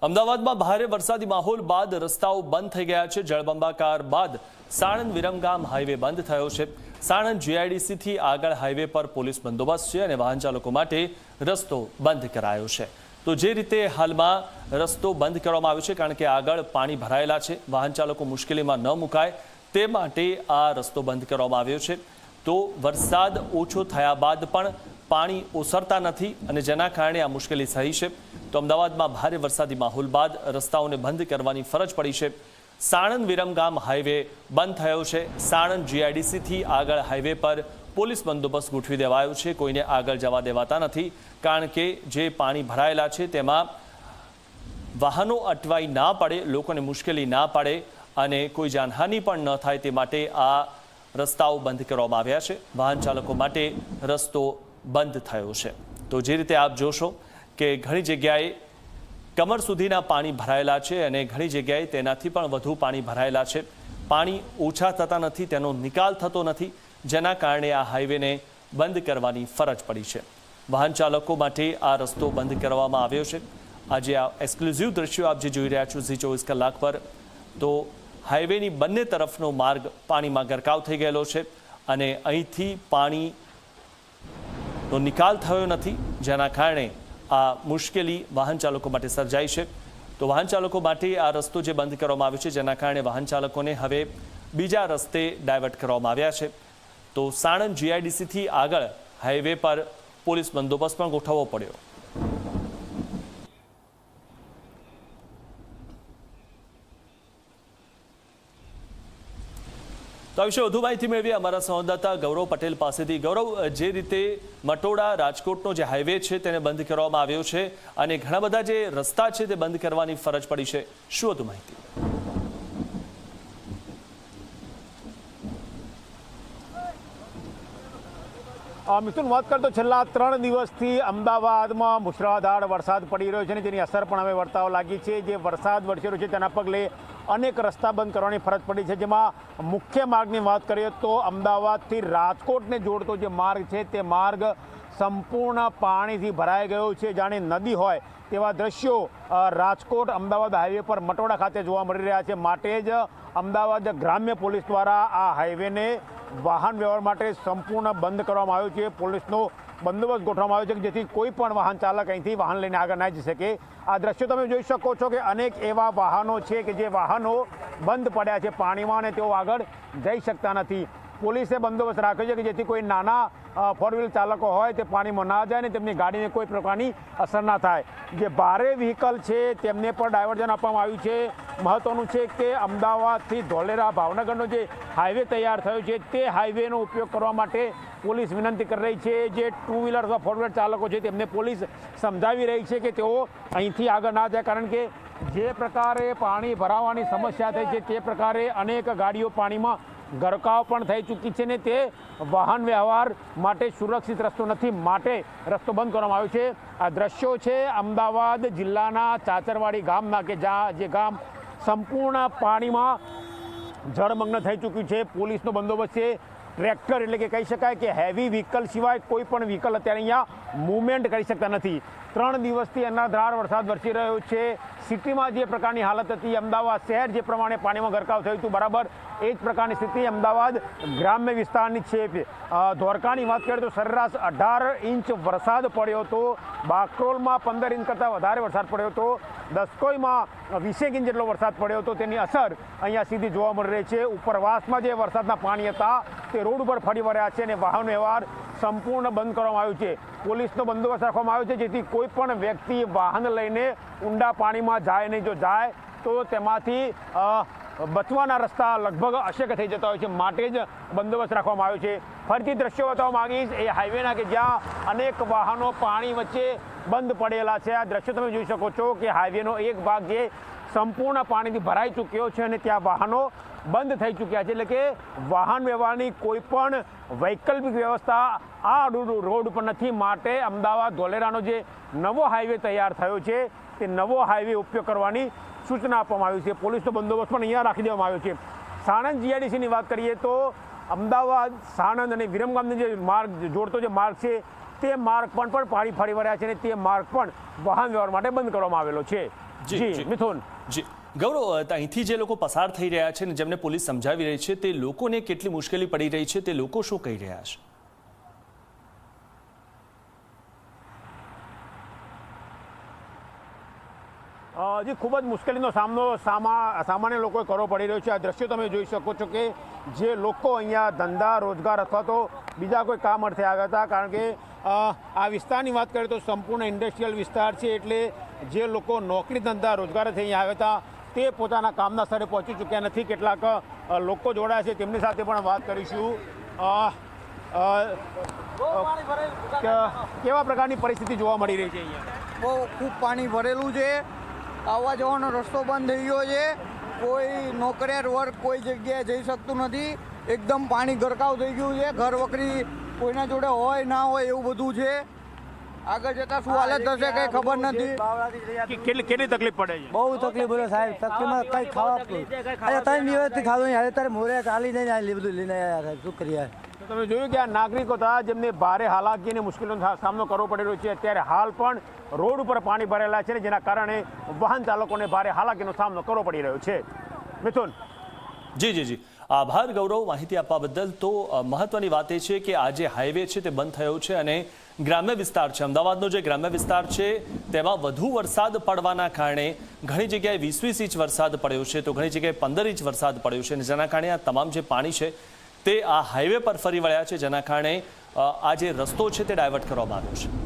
અમદાવાદમાં ભારે વરસાદી માહોલ બાદ રસ્તાઓ બંધ થઈ ગયા છે। જળબંબાકાર બાદ સાણંદ વિરમગામ હાઈવે બંધ થયો છે। સાણંદ જીઆઈડીસી થી આગળ હાઈવે પર પોલીસ બંદોબસ્ત છે અને વાહન ચાલકો માટે રસ્તો બંધ કરાયો છે। તો જે રીતે હાલમાં રસ્તો બંધ કરવામાં આવ્યો છે કારણ કે આગળ પાણી ભરાયેલા છે, વાહન ચાલકો મુશ્કેલીમાં ન મુકાય તે માટે આ રસ્તો બંધ કરવામાં આવ્યો છે। તો વરસાદ ઓછો થયા બાદ પણ પાણી ઓસરતા નથી અને જેના કારણે આ મુશ્કેલી થઈ છે। તો અમદાવાદમાં ભારે વરસાદી માહોલ બાદ રસ્તાઓને બંધ કરવાની ફરજ પડી છે। સાણંદ વિરમગામ હાઈવે બંધ થયો છે। સાણંદ જીઆઈડીસી થી આગળ હાઈવે પર પોલીસ બંદોબસ્ત ગોઠવી દેવાયો છે। કોઈને આગળ જવા દેવાતા નથી કારણ કે જે પાણી ભરાયેલા છે તેમાં વાહનો અટવાઈ ના પડે, લોકોને મુશ્કેલી ના પડે અને કોઈ જાનહાનિ પણ ન થાય તે માટે આ રસ્તાઓ બંધ કરવામાં આવ્યા છે। વાહન ચાલકો માટે રસ્તો બંધ થયો છે। તો જે રીતે આપ જોશો કે ઘણી જગ્યાએ કમર સુધીના પાણી ભરાયેલા છે અને ઘણી જગ્યાએ તેનાથી પણ વધુ પાણી ભરાયેલા છે। પાણી ઓછા થતા નથી, તેનો નિકાલ થતો નથી, જેના કારણે આ હાઈવેને બંધ કરવાની ફરજ પડી છે। વાહન ચાલકો માટે આ રસ્તો બંધ કરવામાં આવ્યો છે। આજે આ એક્સક્લુઝિવ દ્રશ્યો આપ જે જોઈ રહ્યા છો ઝી 24 કલાક પર, તો હાઈવેની બંને તરફનો માર્ગ પાણીમાં ગરકાવ થઈ ગયેલો છે અને અહીંથી પાણીનો નિકાલ થયો નથી, જેના કારણે આ મુશ્કેલી વાહન ચાલકો માટે સર્જાઈ છે। તો વાહન ચાલકો માટે આ રસ્તો જે બંધ કરવામાં આવ્યો છે જેના કારણે વાહન ચાલકોને હવે બીજા રસ્તે ડાયવર્ટ કરવામાં આવ્યા છે। તો સાણંદ જીઆઈડીસી થી આગળ હાઈવે પર પોલીસ બંદોબસ્ત પણ ગોઠવવો પડ્યો। તો આ વિશે વધુ માહિતી મેળવી અમારા સંવાદદાતા ગૌરવ પટેલ પાસેથી। ગૌરવ, જે રીતે મટોડા રાજકોટનો જે હાઈવે છે તેને બંધ કરવામાં આવ્યો છે અને ઘણા બધા જે રસ્તા છે તે બંધ કરવાની ફરજ પડી છે, શું હતું માહિતી? મિથુન, વાત કરતો છેલ્લા 3 દિવસથી અમદાવાદમાં મુશળધાર વરસાદ પડી રહ્યો છે અને તેની અસર પણ હવે વર્તાવા લાગી છે। જે વરસાદ વરસી રહ્યો છે તેના પગલે અનેક રસ્તા બંધ કરવાની ફરજ પડી છે, જેમાં મુખ્ય માર્ગની વાત કરીએ તો અમદાવાદથી રાજકોટને જોડતો જે માર્ગ છે તે માર્ગ સંપૂર્ણ પાણીથી ભરાઈ ગયો છે, જાણે નદી હોય તેવા દ્રશ્યો રાજકોટ અમદાવાદ હાઈવે પર મટોડા ખાતે જોવા મળી રહ્યા છે। માટે જ અમદાવાદ ગ્રામ્ય પોલીસ દ્વારા આ હાઈવેને વાહન વ્યવહાર માટે સંપૂર્ણ બંધ કરવામાં આવ્યો છે। પોલીસનો બંદોબસ્ત ગોઠવવામાં આવ્યો છે કે જેથી કોઈ પણ વાહન ચાલક અહીંથી વાહન લઈને આગળ ના જઈ શકે। આ દ્રશ્યો તમે જોઈ શકો છો કે અનેક એવા વાહનો છે કે જે વાહનો બંધ પડ્યા છે પાણીમાં અને તેઓ આગળ જઈ શકતા નથી। પોલીસે બંદોબસ્ત રાખ્યો છે કે જેથી કોઈ નાના ફોર વ્હીલ ચાલકો હોય તે પાણીમાં ના જાય ને તેમની ગાડીને કોઈ પ્રકારની અસર ના થાય। જે ભારે વ્હીકલ છે તેમને પણ ડાયવર્ઝન આપવામાં આવ્યું છે। મહત્વનું છે કે અમદાવાદથી ધોલેરા ભાવનગરનો જે હાઈવે તૈયાર થયો છે તે હાઈવેનો ઉપયોગ કરવા માટે પોલીસ વિનંતી કરી રહી છે। જે 2 વ્હીલર અથવા 4 વ્હીલર ચાલકો છે તેમને પોલીસ સમજાવી રહી છે કે તેઓ અહીંથી આગળ ના જાય, કારણ કે જે પ્રકારે પાણી ભરાવાની સમસ્યા થઈ છે તે પ્રકારે અનેક ગાડીઓ પાણીમાં ગરકાવ પણ થઈ ચૂકી છે ને તે વાહન વ્યવહાર માટે સુરક્ષિત રસ્તો નથી, માટે રસ્તો બંધ કરવામાં આવ્યો છે। આ દ્રશ્યો છે અમદાવાદ જિલ્લાના ચાચરવાડી ગામના કે જ્યાં જે ગામ સંપૂર્ણ પાણીમાં જળમગ્ન થઈ ચૂક્યું છે। પોલીસનો બંદોબસ્ત છે। ટ્રેક્ટર એટલે કે કહી શકાય કે હેવી વ્હીકલ સિવાય કોઈ પણ વ્હીકલ અત્યારે અહીંયા મૂવમેન્ટ કરી શકતા નથી। 3 દિવસથી અનરાધાર વરસાદ વરસી રહ્યો છે। સિટીમાં જે પ્રકારની હાલત હતી, અમદાવાદ શહેર જે પ્રમાણે પાણીમાં ગરકાવ થયું હતું, બરાબર એ જ પ્રકારની સ્થિતિ અમદાવાદ ગ્રામ્ય વિસ્તારની છે। ધોળકાની વાત કરીએ તો સરેરાશ 18 ઇંચ વરસાદ પડ્યો હતો। બાકરોલમાં 15 ઇંચ કરતાં વધારે વરસાદ પડ્યો હતો। દસકોઈમાં 20 ઇંચ જેટલો વરસાદ પડ્યો હતો। તેની અસર અહીંયા સીધી જોવા મળી રહી છે। ઉપરવાસમાં જે વરસાદના પાણી હતા તે રોડ ઉપર ફરી વળ્યા છે અને વાહન વ્યવહાર સંપૂર્ણ બંધ કરવામાં આવ્યું છે। પોલીસનો બંદોબસ્ત રાખવામાં આવ્યો છે જેથી કોઈ પણ વ્યક્તિ વાહન લઈને ઊંડા પાણીમાં જાય નહીં। જો જાય તો તેમાંથી બચવાના રસ્તા લગભગ અશક્ય થઈ જતા હોય છે, માટે જ બંદોબસ્ત રાખવામાં આવ્યો છે। ફરીથી દ્રશ્યો બતાવવા માંગીશ એ હાઈવેના કે જ્યાં અનેક વાહનો પાણી વચ્ચે બંધ પડેલા છે। આ દ્રશ્યો તમે જોઈ શકો છો કે હાઈવેનો એક ભાગ જે સંપૂર્ણ પાણીથી ભરાઈ ચૂક્યો છે અને ત્યાં વાહનો બંધ થઈ ચૂક્યા છે, એટલે કે વાહન વ્યવહારની કોઈ પણ વૈકલ્પિક વ્યવસ્થા આ રોડ પર નથી। માટે અમદાવાદ ધોલેરાનો જે નવો હાઈવે તૈયાર થયો છે તે નવો હાઈવે ઉપયોગ કરવાની સૂચના આપવામાં આવી છે। પોલીસનો બંદોબસ્ત પણ અહીંયા રાખી દેવામાં આવ્યો છે। સાણંદ જીઆઈડીસીની વાત કરીએ તો અમદાવાદ સાણંદ અને વિરમગામનો જે માર્ગ જોડતો જે માર્ગ છે તે માર્ગ પણ પાણી ફરી વળ્યા છે અને તે માર્ગ પણ વાહન વ્યવહાર માટે બંધ કરવામાં આવેલો છે. જી મિથુન. જી ગૌરવ, અહીંથી જે લોકો પસાર થઈ રહ્યા છે ને જેમને પોલીસ સમજાવી રહી છે તે લોકોને કેટલી મુશ્કેલી પડી રહી છે, તે લોકો શું કહી રહ્યા છે? જે ખૂબ જ મુશ્કેલીનો સામનો સામાન્ય લોકોએ કરવો પડી રહ્યો છે. આ દ્રશ્યો તમે જોઈ શકો છો કે જે લોકો અહીંયા ધંધા રોજગાર અથવા તો બીજા કોઈ કામ અર્થે આવ્યા હતા, કારણ કે આ વિસ્તારની વાત કરીએ તો સંપૂર્ણ ઇન્ડસ્ટ્રીયલ વિસ્તાર છે, એટલે જે લોકો નોકરી ધંધા રોજગારથી અહીંયા આવ્યા હતા તે પોતાના કામના સ્થળે પહોંચી ચૂક્યા નથી. કેટલાક લોકો જોડાયા છે, તેમની સાથે પણ વાત કરીશું. કેવા પ્રકારની પરિસ્થિતિ જોવા મળી રહી છે અહીંયા? બહુ ખૂબ પાણી ભરેલું છે. આવવા જવાનો રસ્તો બંધ થઈ ગયો છે. કોઈ નોકરિયાત વર્ગ કોઈ જગ્યાએ જઈ શકતું નથી. એકદમ પાણી ગરકાવ થઈ ગયું છે. ઘર વખરી કોઈના જોડે હોય ના હોય એવું બધું છે. આગળ જતા શું હાલત થશે કઈ ખબર નથી. કેટલી તકલીફ પડે છે? બહુ તકલીફ પડે સાહેબ. તકલીફમાં કઈ ખાવા 3 દિવસથી ખાધું નહીં. ત્યારે મોરે ચાલી નહીં બધું લઈને આવ્યા સાહેબ. શું કરીએ? તમે જોયું કે આ નાગરિકો હતા જેમને ભારે હાલાકી અને મુશ્કેલીનો સામનો કરવો પડી રહ્યો છે. અત્યારે હાલ પણ રોડ ઉપર પાણી ભરેલા છે, જેના કારણે વાહન ચાલકોને ભારે હાલાકીનો સામનો કરવો પડી રહ્યો છે. મિથુન. જી આભાર ગૌરવ, માહિતી આપવા બદલ. તો મહત્વની વાત એ છે કે આ જે હાઈવે છે તે બંધ થયો છે અને ગ્રામ્ય વિસ્તાર છે, અમદાવાદનો જે ગ્રામ્ય વિસ્તાર છે તેમાં વધુ વરસાદ પડવાના કારણે ઘણી જગ્યાએ 20 ઇંચ વરસાદ પડ્યો છે, તો ઘણી જગ્યાએ 15 ઇંચ વરસાદ પડ્યો છે અને જેના કારણે આ તમામ જે પાણી છે તે આ હાઈવે પર ફરી વળ્યા છે, જેના કારણે આ જે રસ્તો છે તે ડાયવર્ટ કરવામાં આવ્યો છે.